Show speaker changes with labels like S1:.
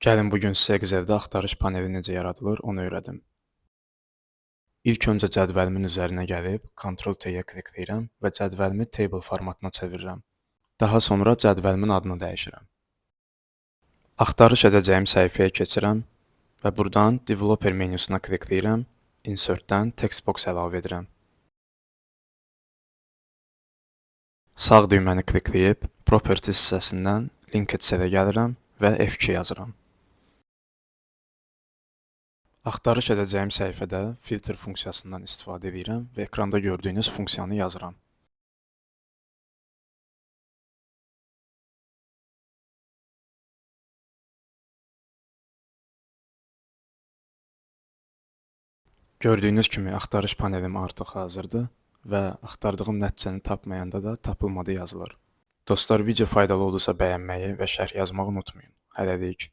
S1: Gəlin bu gün sizə Exceldə axtarış paneli necə yaradılır, onu öyrədim. İlk öncə cədvəlimin üzərinə gəlib Ctrl+T-yə klikləyirəm və cədvəlimi table formatına çevirirəm. Daha sonra cədvəlimin adını dəyişirəm. Axtarış edəcəyim səhifəyə keçirəm və buradan Developer menüsuna klikləyirəm, Insert-dən Textbox əlavə edirəm. Sağ düyməni klikləyib Properties hissəsindən Linked Cell-ə gəlirəm və F2 yazıram. Axtarış edəcəyim səhifədə filter funksiyasından istifadə edirəm və ekranda gördüyünüz funksiyanı yazıram. Gördüyünüz kimi axtarış panelim artıq hazırdır və axtardığım nəticəni tapmayanda da tapılmadı yazılır. Dostlar, video faydalı oldusa bəyənməyi və şərh yazmağı unutmayın. Hələlik.